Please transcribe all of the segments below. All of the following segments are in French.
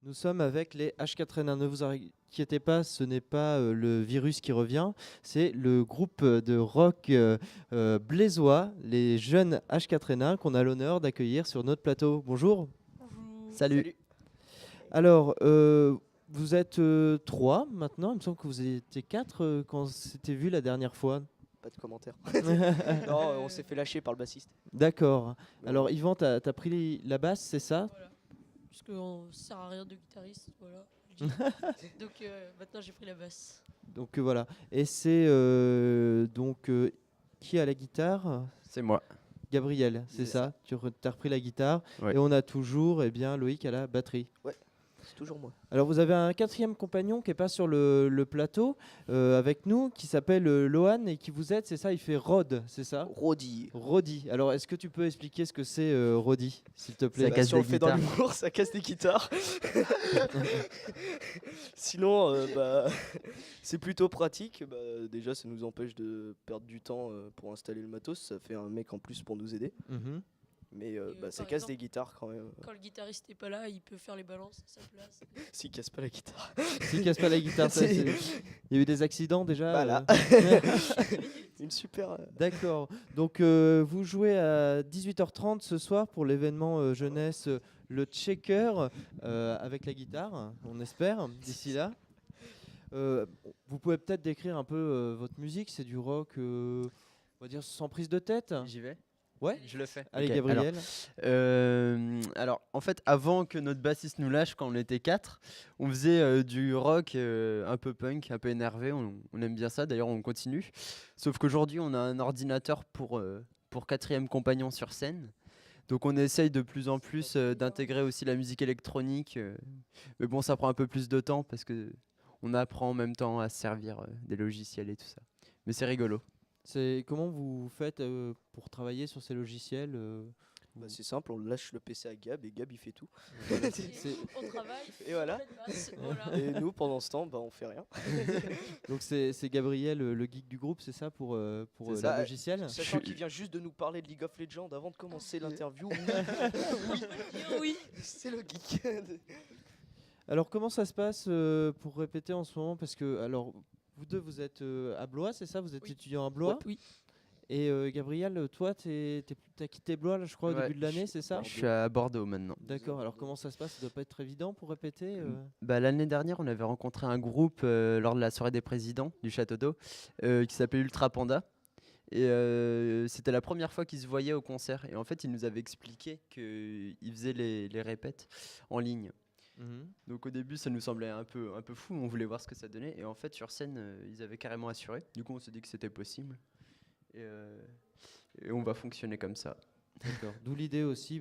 Nous sommes avec les H4N1. Ne vous inquiétez pas, ce n'est pas le virus qui revient, c'est le groupe de rock blésois, les jeunes H4N1, qu'on a l'honneur d'accueillir sur notre plateau. Bonjour. Bonjour. Salut. Alors, vous êtes trois maintenant. Il me semble que vous étiez quatre quand c'était vu la dernière fois. Pas de commentaire. Non, on s'est fait lâcher par le bassiste. D'accord. Mais Alors, Yvan, t'as pris la basse, c'est ça? Voilà. Puisqu'on ne sert à rien de guitariste, voilà. Donc maintenant j'ai pris la basse. Donc voilà. Et c'est qui a la guitare? C'est moi. Gabriel, c'est C'est ça. Tu as repris la guitare. Ouais. Et on a toujours Loïc à la batterie. Ouais, c'est toujours moi. Alors vous avez un quatrième compagnon qui est pas sur le plateau avec nous, qui s'appelle Lohan et qui vous aide, c'est ça? Il fait Rod, c'est ça? Rodi. Rodi. Alors est-ce que tu peux expliquer ce que c'est Rodi, s'il te plaît? Ça casse Si on le des fait dans guitares. l'humour, ça casse des guitares. Sinon, c'est plutôt pratique. Déjà, ça nous empêche de perdre du temps pour installer le matos. Ça fait un mec en plus pour nous aider. Mhm. Mais ça par casse exemple, des guitares quand même. Quand le guitariste n'est pas là, il peut faire les balances à sa place. S'il casse pas la guitare. S'il casse pas la guitare, ça, C'est- il y a eu des accidents déjà? Voilà. Une super. D'accord. Donc vous jouez à 18h30 ce soir pour l'événement jeunesse le Checker avec la guitare, on espère, d'ici là. Vous pouvez peut-être décrire un peu votre musique, c'est du rock, on va dire sans prise de tête. J'y vais. Ouais. Je le fais. Allez Ok, Gabriel. Alors, en fait, avant que notre bassiste nous lâche quand on était 4, on faisait du rock un peu punk, un peu énervé. On aime bien ça. D'ailleurs, on continue. Sauf qu'aujourd'hui, on a un ordinateur pour quatrième compagnon sur scène. Donc, on essaye de plus en plus d'intégrer aussi la musique électronique. Mais bon, ça prend un peu plus de temps parce que on apprend en même temps à se servir des logiciels et tout ça. Mais c'est rigolo. C'est comment vous faites pour travailler sur ces logiciels C'est simple, on lâche le PC à Gab et Gab il fait tout. C'est- On travaille. Et voilà. on fait de basse, voilà. Et nous, pendant ce temps, on fait rien. Donc c'est Gabriel le geek du groupe, c'est ça pour C'est le ça. logiciel? Sachant qu'il vient juste de nous parler de League of Legends avant de commencer l'interview. Oui. C'est le geek. Alors comment ça se passe pour répéter en ce moment? Parce que alors vous deux vous êtes à Blois, c'est ça? Vous êtes Oui. étudiant à Blois? Oui. Et Gabriel, toi t'as quitté Blois là, je crois au Ouais, début de l'année, c'est ça? Je suis à Bordeaux maintenant. D'accord. Alors comment ça se passe? Ça doit pas être très évident pour répéter L'année dernière, on avait rencontré un groupe lors de la soirée des présidents du Château d'Eau qui s'appelait Ultra Panda. Et c'était la première fois qu'ils se voyaient au concert. Et en fait, ils nous avaient expliqué qu'ils faisaient les répètes en ligne. Mhm. Donc au début, ça nous semblait un peu fou. On voulait voir ce que ça donnait. Et en fait, sur scène, ils avaient carrément assuré. Du coup, on s'est dit que c'était possible. Et on va fonctionner comme ça. D'accord. D'où l'idée aussi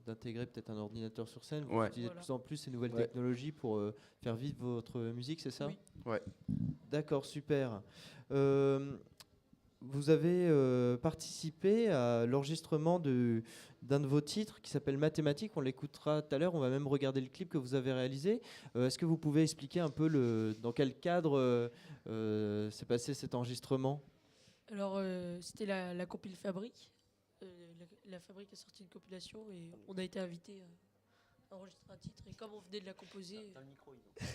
d'intégrer peut-être un ordinateur sur scène. Vous Ouais. utilisez de Voilà. plus en plus ces nouvelles Ouais. technologies pour faire vivre votre musique, c'est ça? Oui. Ouais. D'accord, super. Vous avez participé à l'enregistrement d'un de vos titres qui s'appelle Mathématiques. On l'écoutera tout à l'heure. On va même regarder le clip que vous avez réalisé. Est-ce que vous pouvez expliquer un peu dans quel cadre s'est passé cet enregistrement? Alors c'était la compile Fabrique. La Fabrique a sorti une compilation et on a été invité à enregistrer un titre. Et comme on venait de la composer,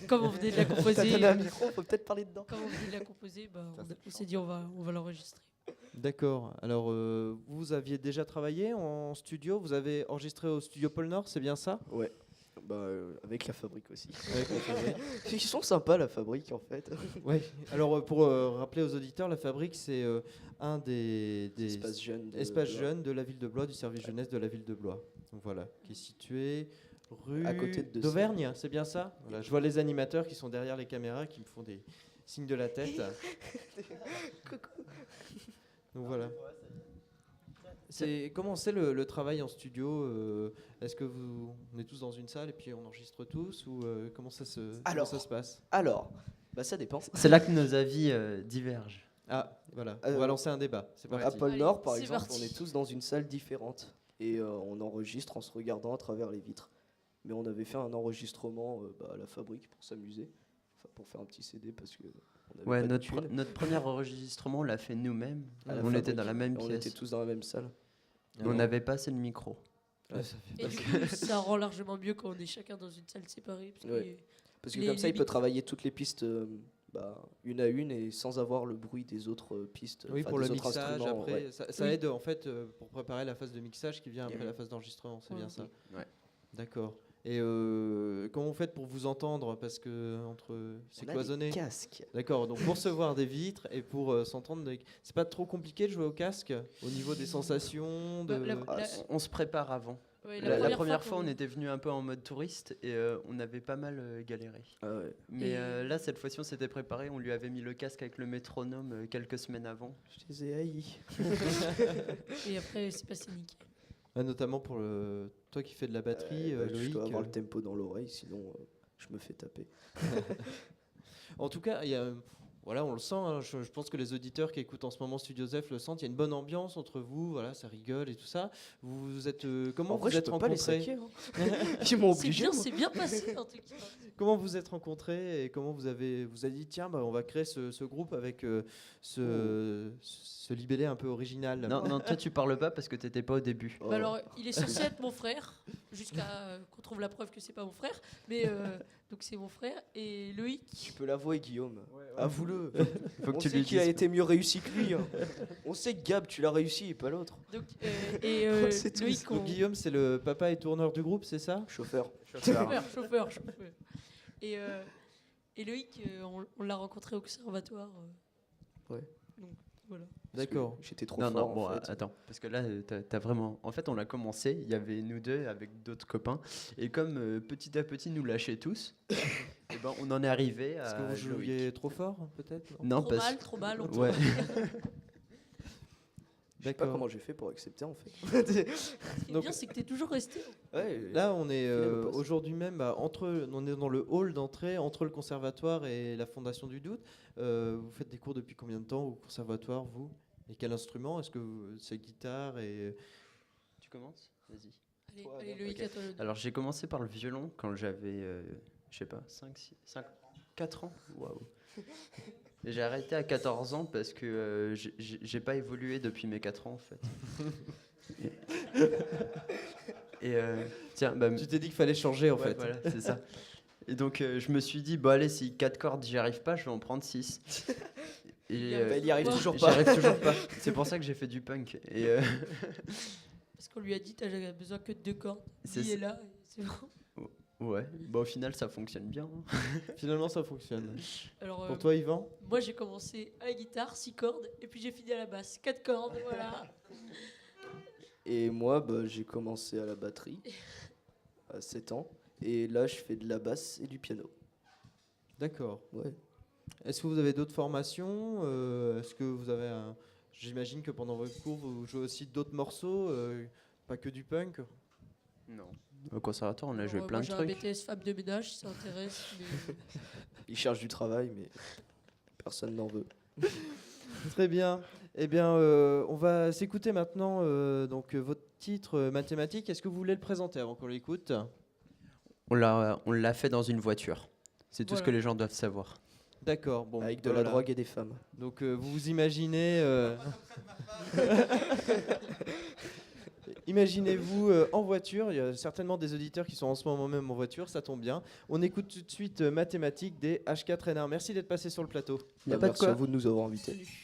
comme on venait de la T'as composer, donné un micro, on peut peut-être parler dedans. comme on venait de la composer, on s'est dit on va l'enregistrer. D'accord. Alors, vous aviez déjà travaillé en studio. Vous avez enregistré au studio Pôle Nord, c'est bien ça? Ouais. Avec la fabrique aussi. Avec la Fabrique. Ils sont sympas la fabrique en fait. Ouais. Alors, pour rappeler aux auditeurs, la Fabrique, c'est un des Espaces jeunes. espaces jeunes de la ville de Blois, du service jeunesse de la ville de Blois. Donc voilà, qui est situé rue À côté de d'Auvergne, c'est bien ça? Voilà, je vois les animateurs qui sont derrière les caméras qui me font des signes de la tête. Donc voilà. Comment c'est le travail en studio Est-ce que on est tous dans une salle et puis on enregistre tous ou comment ça se passe? Alors, ça dépend. C'est là que nos avis divergent. Ah, voilà, on va lancer un débat. C'est À parti. Pôle Nord, par c'est exemple, parti. on est tous dans une salle différente et on enregistre en se regardant à travers les vitres. Mais on avait fait un enregistrement à la fabrique pour s'amuser, pour faire un petit CD parce que on avait Ouais, pas de notre thunes. notre premier enregistrement, on l'a fait nous-mêmes. À la On était fabrique. dans la même On pièce. était tous dans la même salle. Mais on n'avait pas assez de micro. Ouais, ça fait- Et du coup, ça rend largement mieux quand on est chacun dans une salle séparée. Parce Ouais. que Parce que Les- comme ça, les il peut micros. travailler toutes les pistes une à une et sans avoir le bruit des autres pistes. Oui, enfin, pour des le autres mixage instruments, après, ouais. ça Oui. aide en fait pour préparer la phase de mixage qui vient après Mhm. la phase d'enregistrement, c'est Ouais. bien ça. Ouais. D'accord. Et comment vous faites pour vous entendre parce que c'est On a cloisonné. des casques. D'accord. Donc pour se voir des vitres et pour s'entendre, c'est pas trop compliqué de jouer au casque au niveau des sensations de. Bah, Ah, On se prépare avant. ouais, La première fois, qu'on- on était venu un peu en mode touriste et on avait pas mal galéré. Ah ouais. Mais Et- là, cette fois-ci, on s'était préparé. On lui avait mis le casque avec le métronome quelques semaines avant. Je les ai haïs. Et après, c'est passé nickel. Ah, notamment pour toi qui fais de la batterie, Je Loïc. dois avoir le tempo dans l'oreille, sinon je me fais taper. En tout cas, voilà, on le sent. Hein, je pense que les auditeurs qui écoutent en ce moment Studio Zef le sentent. Il y a une bonne ambiance entre vous. Voilà, ça rigole et tout ça. Vous êtes comment En vous vrai, je êtes peux pas les rencontrés saquer. Ils m'ont obligé. moi. C'est bien passé en tout cas. Comment vous êtes rencontrés et comment vous avez dit tiens on va créer ce groupe avec ce libellé un peu original. Non, non, toi, tu parles pas parce que t'étais pas au début. Oh. Bah alors, il est censé être mon frère, jusqu'à qu'on trouve la preuve que c'est pas mon frère. Mais donc c'est mon frère. Et Loïc, Tu peux l'avouer, Guillaume. Avoue-le. Faut que On tu sait lui qui a dises. été mieux réussi que lui. Hein. On sait que Gab, tu l'as réussi et pas l'autre. donc, C'est tout. Loïc, Donc Guillaume c'est le papa et tourneur du groupe, c'est ça? Chauffeur. chauffeur. Et Loïc, on l'a rencontré au conservatoire. Ouais. Donc voilà. Parce que D'accord. J'étais trop Non, fort. non, bon, en fait. attends, parce que là, t'as vraiment. En fait, on l'a commencé, il y avait nous deux avec d'autres copains, et comme petit à petit nous lâchait tous, et ben, on en est arrivé Est-ce que à. vous jouiez Loïc. trop fort peut-être? Non, trop parce mal, trop mal. on Ouais. Je sais pas D'accord. comment j'ai fait pour accepter en fait. Ce qui est Donc- bien, c'est que t'es toujours resté. Ouais, Là, on est Fidèle au poste. aujourd'hui même on est dans le hall d'entrée entre le conservatoire et la Fondation du Doute. Vous faites des cours depuis combien de temps au conservatoire, vous? Et quel instrument? Est-ce que c'est guitare et Tu commences? Vas-y. Allez, Ouais, allez bon, Loïc, ok. à toi l'honneur. Alors, j'ai commencé par le violon quand j'avais, je sais pas, 4 ans. Waouh. Et j'ai arrêté à 14 ans parce que j'ai pas évolué depuis mes 4 ans en fait. Et tiens, bah, tu t'es dit qu'il fallait changer en ouais, fait? voilà, c'est ça. Et donc je me suis dit, bon allez, si 4 cordes j'y arrive pas, je vais en prendre 6. Et Bah, il y arrive Ouais. toujours j'y pas. arrive toujours pas. C'est pour ça que j'ai fait du punk. Et Parce qu'on lui a dit, t'as besoin que de 2 cordes. C'est Il ça. est là, et c'est bon. ouais, bah au final ça fonctionne bien. Hein. Finalement, ça fonctionne. Alors, Pour toi, Yvan? moi, j'ai commencé à la guitare, 6 cordes, et puis j'ai fini à la basse, 4 cordes, voilà. Et moi, j'ai commencé à la batterie à 7 ans. Et là, je fais de la basse et du piano. D'accord. Ouais. Est-ce que vous avez d'autres formations? Est-ce que vous avez J'imagine que pendant votre cours, vous jouez aussi d'autres morceaux, pas que du punk. Non. Au conservatoire, on a Alors, joué plein moi, de j'ai trucs. un BTS femme de ménage, si ça intéresse. Mais... Il cherche du travail, mais personne n'en veut. Très bien. Eh bien, on va s'écouter maintenant donc votre titre Mathématiques. Est-ce que vous voulez le présenter avant qu'on l'écoute? On l'a fait dans une voiture. C'est tout ce Voilà. que les gens doivent savoir. D'accord. Bon, Avec de voilà. la drogue et des femmes. Donc vous vous imaginez. Imaginez-vous en voiture. Il y a certainement des auditeurs qui sont en ce moment même en voiture. Ça tombe bien. On écoute tout de suite Mathématiques des H4N1. Merci d'être passé sur le plateau. Y a pas de Merci quoi. à vous de nous avoir invités. Salut.